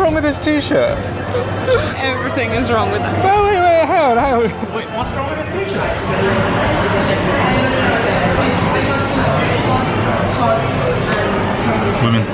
wrong with this t-shirt? Everything is wrong with that. Oh, wait, hang on. Wait, what's wrong with this t-shirt? Women.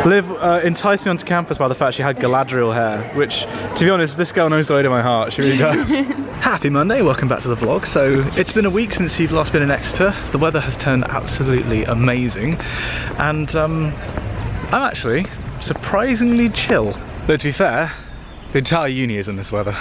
Liv enticed me onto campus by the fact she had Galadriel hair, which, to be honest, this girl knows the way to my heart. She really does. Happy Monday, welcome back to the vlog. So it's been a week since you've last been in Exeter. The weather has turned absolutely amazing, and I'm actually surprisingly chill. Though to be fair, the entire uni is in this weather.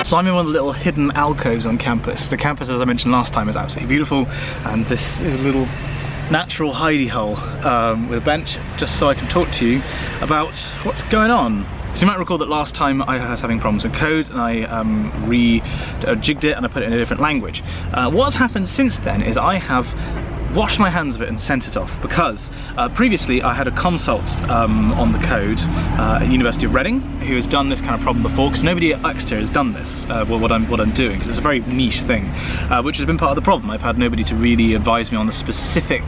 So I'm in one of the little hidden alcoves on campus. The campus, as I mentioned last time, is absolutely beautiful, and this is a little natural hidey hole with a bench, just so I can talk to you about what's going on. So you might recall that last time I was having problems with code, and I rejigged it and I put it in a different language. What's happened since then is I have washed my hands of it and sent it off, because previously I had a consult on the code at University of Reading who has done this kind of problem before, because nobody at Exeter has done this, what I'm doing, because it's a very niche thing, which has been part of the problem. I've had nobody to really advise me on the specific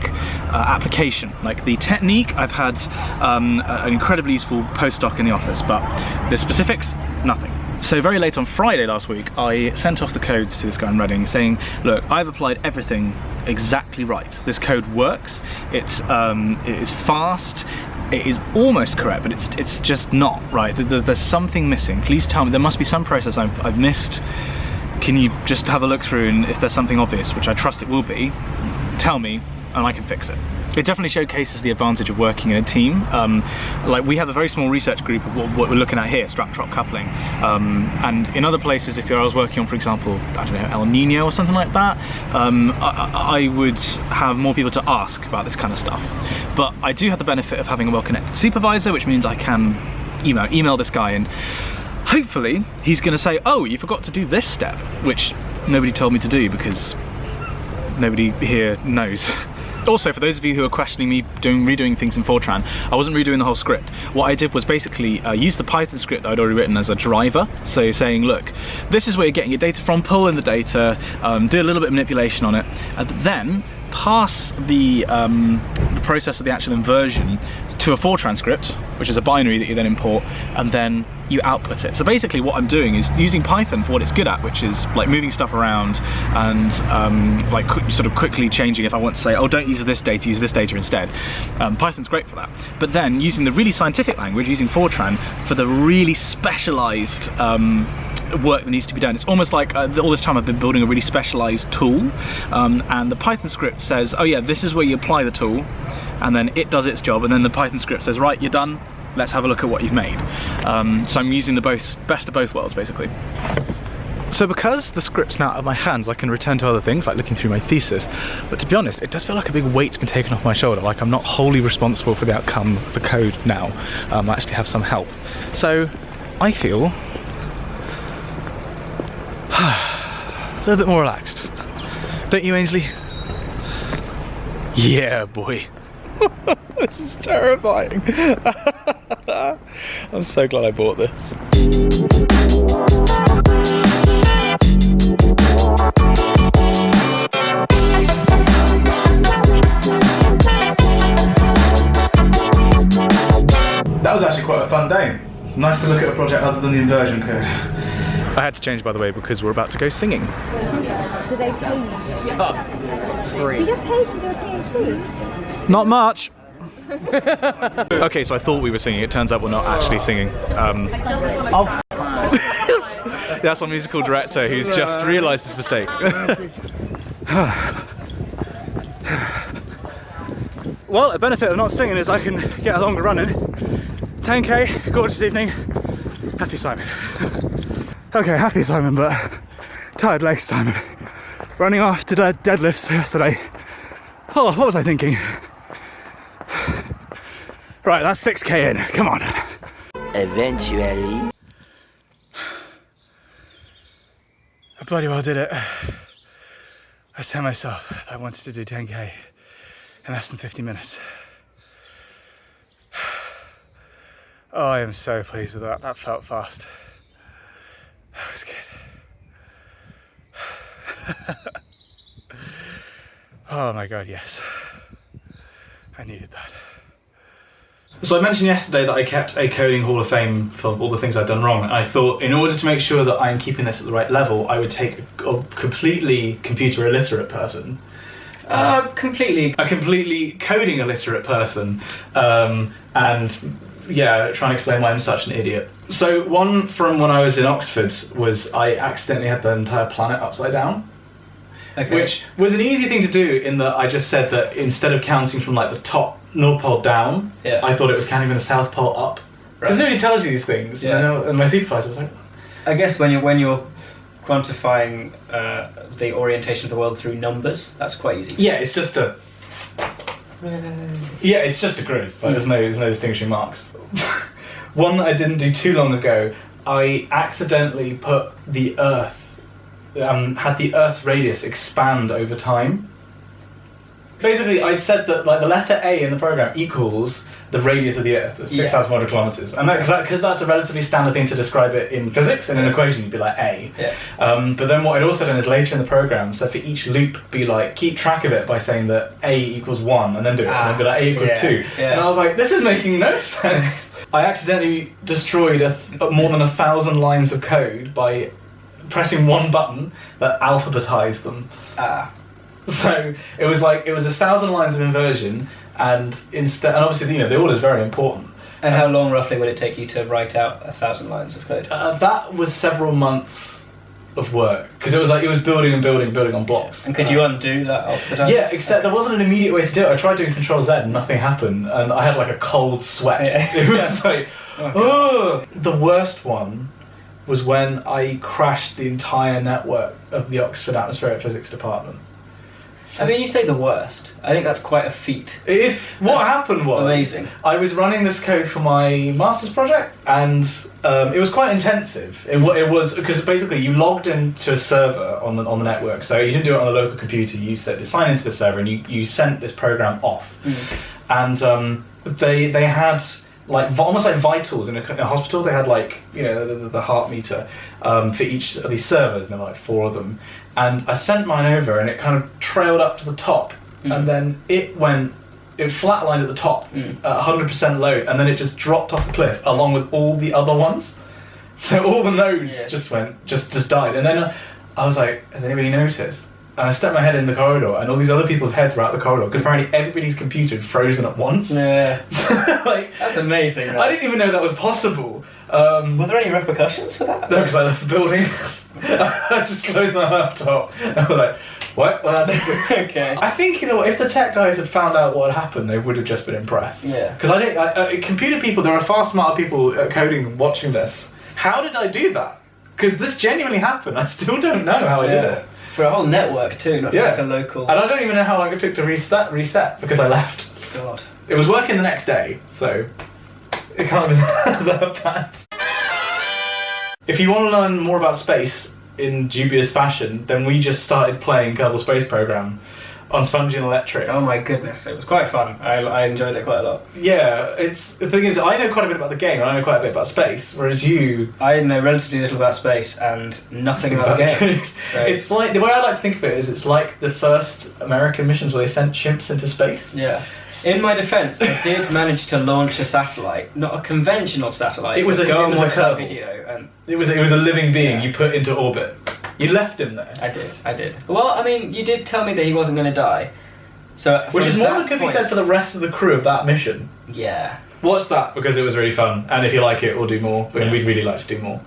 application. Like the technique, I've had an incredibly useful postdoc in the office, but the specifics, nothing. So very late on Friday last week, I sent off the code to this guy in Reading saying, look, I've applied everything exactly right. This code works, it is fast, it is almost correct, but it's just not, right? There's something missing. Please tell me, there must be some process I've missed. Can you just have a look through, and if there's something obvious, which I trust it will be, tell me and I can fix it. It definitely showcases the advantage of working in a team. Like we have a very small research group of what we're looking at here, strap-drop coupling. And in other places, if I was working on, for example, I don't know, El Nino or something like that, I would have more people to ask about this kind of stuff. But I do have the benefit of having a well-connected supervisor, which means I can email this guy, and hopefully he's going to say, oh, you forgot to do this step, which nobody told me to do because nobody here knows. Also, for those of you who are questioning me redoing things in Fortran, I wasn't redoing the whole script. What I did was basically use the Python script that I'd already written as a driver. So saying, look, this is where you're getting your data from, pull in the data, do a little bit of manipulation on it, and then pass the process of the actual inversion to a Fortran script, which is a binary that you then import, and then you output it. So basically what I'm doing is using Python for what it's good at, which is like moving stuff around and like sort of quickly changing. If I want to say, oh, don't use this data, use this data instead. Python's great for that. But then using the really scientific language, using Fortran for the really specialized work that needs to be done. It's almost like all this time I've been building a really specialized tool, and the Python script says, oh yeah, this is where you apply the tool, and then it does its job, and then the Python script says, right, you're done, let's have a look at what you've made. So I'm using the best of both worlds, basically. So because the script's now out of my hands, I can return to other things, like looking through my thesis. But to be honest, it does feel like a big weight's been taken off my shoulder, like I'm not wholly responsible for the outcome of the code now. I actually have some help. So I feel a little bit more relaxed. Don't you, Ainsley? Yeah, boy. This is terrifying. I'm so glad I bought this. That was actually quite a fun day. Nice to look at a project other than the inversion code. I had to change, by the way, because we're about to go singing. Do they pay you? Free. You get paid to do a PhD? Not much. Okay, so I thought we were singing. It turns out we're not actually singing. That's our musical director who's just realised his mistake. Well, a benefit of not singing is I can get a longer run in. 10k, gorgeous evening. Happy Simon. Okay, happy Simon, but tired legs Simon. Running after deadlifts yesterday. Oh, what was I thinking? Right, that's 6k in, come on. Eventually. I bloody well did it. I set myself that I wanted to do 10k in less than 50 minutes. Oh, I am so pleased with that. That felt fast. That was good. Oh my god, yes. I needed that. So I mentioned yesterday that I kept a coding hall of fame for all the things I'd done wrong. I thought in order to make sure that I'm keeping this at the right level, I would take a completely computer illiterate person. A completely coding illiterate person, and yeah, try and explain why I'm such an idiot. So one from when I was in Oxford was I accidentally had the entire planet upside down. Okay. Which was an easy thing to do in that I just said that instead of counting from like the top North Pole down, I thought it was counting from the South Pole up. Because nobody tells you these things. Yeah. And my supervisor was like... I guess when you're quantifying the orientation of the world through numbers, that's quite easy. Yeah, it's just a... Yeah, it's just a grid. Like, there's no distinguishing marks. One that I didn't do too long ago, I accidentally put the Earth... had the Earth's radius expand over time. Basically, I said that like the letter A in the program equals the radius of the Earth, 6,100 kilometers, and because that's a relatively standard thing to describe it in physics. In an equation, you'd be like A. Yeah. But then what I'd also done is later in the program, so for each loop, be like keep track of it by saying that A equals 1, and then do it, and then be like A equals 2. Yeah. And I was like, this is making no sense. I accidentally destroyed more than 1,000 lines of code by pressing one button that alphabetized them. So it was 1,000 lines of inversion, and obviously the order is very important. And how long roughly would it take you to write out 1,000 lines of code? That was several months of work because it was building and building on blocks. And could you undo that alphabetizing? Yeah, except there wasn't an immediate way to do it. I tried doing Control Z and nothing happened, and I had like a cold sweat. Yeah. It was like, oh. The worst one was when I crashed the entire network of the Oxford Atmospheric Physics department. I mean, you say the worst. I think that's quite a feat. It is. What happened was... Amazing. I was running this code for my master's project, and it was quite intensive. It was because basically you logged into a server on the network, so you didn't do it on a local computer. You sign into the server and you sent this program off. And they had... like almost like vitals in a hospital. They had the heart meter for each of these servers, and there were like 4 of them. And I sent mine over, and it kind of trailed up to the top, and then it flatlined at the top at 100% load, and then it just dropped off the cliff along with all the other ones. So all the nodes just died. And then I was like, has anybody noticed? And I stuck my head in the corridor, and all these other people's heads were out the corridor because apparently everybody's computer had frozen at once. Yeah, so, that's amazing. Right? I didn't even know that was possible. Were there any repercussions for that? No, because I left the building. I just closed my laptop. And I was like, what? Well, that's okay. I think if the tech guys had found out what had happened, they would have just been impressed. Yeah. Because computer people, there are far smarter people at coding watching this. How did I do that? Because this genuinely happened. I still don't know how I did it. For a whole network too, not just like a local... And I don't even know how long it took to reset because I left. God. It was working the next day, so it can't have been that bad. If you want to learn more about space in dubious fashion, then we just started playing Kerbal Space Program on Spongy and Electric. Oh my goodness, it was quite fun. I enjoyed it quite a lot. Yeah, the thing is, I know quite a bit about the game and I know quite a bit about space, whereas you... I know relatively little about space and nothing about the game. So. It's like, the way I like to think of it is it's like the first American missions where they sent chimps into space. Yeah. In my defence, I did manage to launch a satellite, not a conventional satellite. It was a Kerbal video, and it was a living being you put into orbit. You left him there. I did. Well, I mean, you did tell me that he wasn't going to die, so which is more than could be said for the rest of the crew of that mission. Yeah. Watch that because it was really fun, and if you like it, we'll do more. We'd really like to do more.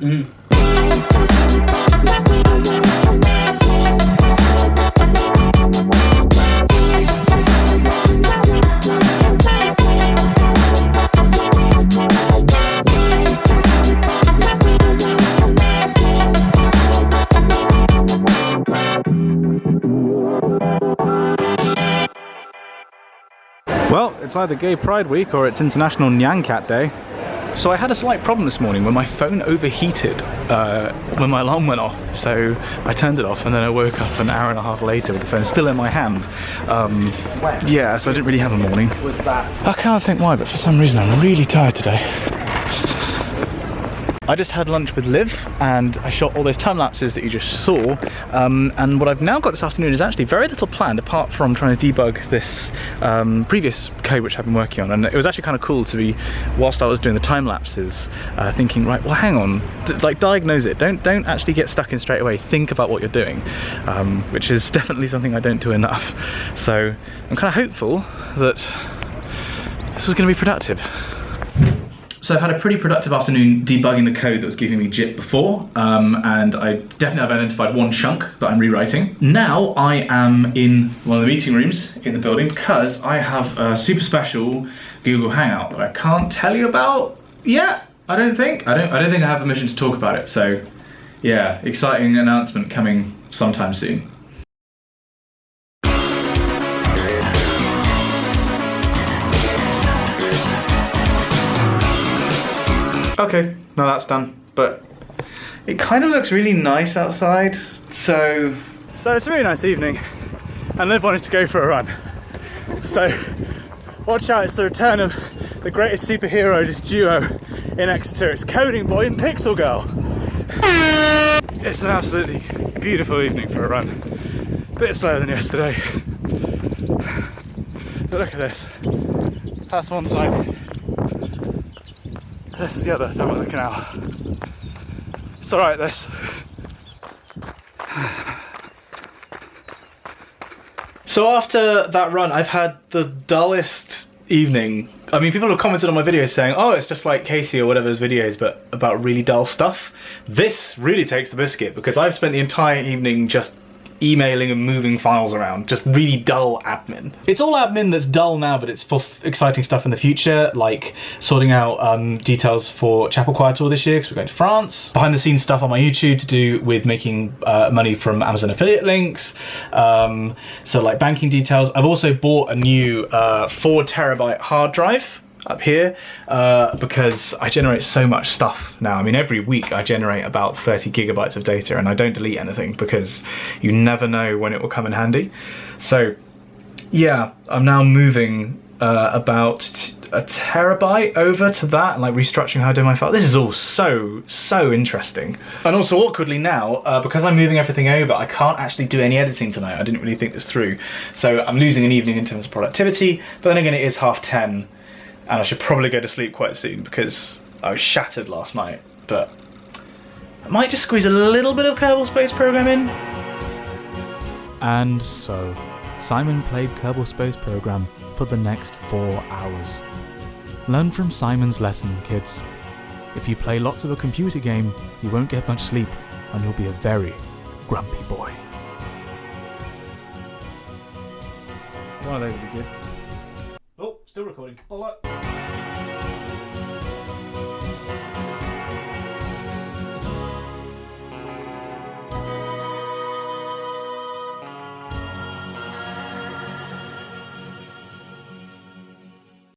Well, it's either Gay Pride Week or it's International Nyan Cat Day. So I had a slight problem this morning when my phone overheated when my alarm went off. So I turned it off and then I woke up an hour and a half later with the phone still in my hand. Yeah, so I didn't really have a morning. I can't think why, but for some reason I'm really tired today. I just had lunch with Liv and I shot all those time lapses that you just saw, and what I've now got this afternoon is actually very little planned apart from trying to debug this previous code which I've been working on. And it was actually kind of cool to be, whilst I was doing the time lapses, thinking, right, well hang on, like diagnose it, don't actually get stuck in straight away, think about what you're doing, which is definitely something I don't do enough. So I'm kind of hopeful that this is going to be productive. So I've had a pretty productive afternoon debugging the code that was giving me JIT before, and I definitely have identified one chunk that I'm rewriting. Now I am in one of the meeting rooms in the building because I have a super special Google Hangout that I can't tell you about yet. I don't think I have permission to talk about it. So yeah, exciting announcement coming sometime soon. Okay, now that's done, but it kind of looks really nice outside, so it's a really nice evening, and Liv wanted to go for a run. So watch out, it's the return of the greatest superhero duo in Exeter. It's Coding Boy and Pixel Girl. It's an absolutely beautiful evening for a run. A bit slower than yesterday, but look at this. That's one side. This is the other, top of the canal. It's alright, this. So after that run, I've had the dullest evening. I mean, people have commented on my videos saying, oh, it's just like Casey or whatever's videos, but about really dull stuff. This really takes the biscuit because I've spent the entire evening just emailing and moving files around, just really dull admin. It's all admin that's dull now, but it's for exciting stuff in the future, like sorting out details for Chapel Choir Tour this year because we're going to France. Behind the scenes stuff on my YouTube to do with making money from Amazon affiliate links. So like banking details. I've also bought a new 4 terabyte hard drive up here because I generate so much stuff now. I mean, every week I generate about 30 gigabytes of data and I don't delete anything because you never know when it will come in handy. So yeah, I'm now moving about a terabyte over to that and like restructuring how I do my file. This is all so interesting. And also awkwardly now, because I'm moving everything over, I can't actually do any editing tonight. I didn't really think this through. So I'm losing an evening in terms of productivity, but then again it is 10:30. And I should probably go to sleep quite soon because I was shattered last night, but I might just squeeze a little bit of Kerbal Space Program in. And so, Simon played Kerbal Space Program for the next 4 hours. Learn from Simon's lesson, kids. If you play lots of a computer game, you won't get much sleep, and you'll be a very grumpy boy. One of those would be good. Oh, still recording.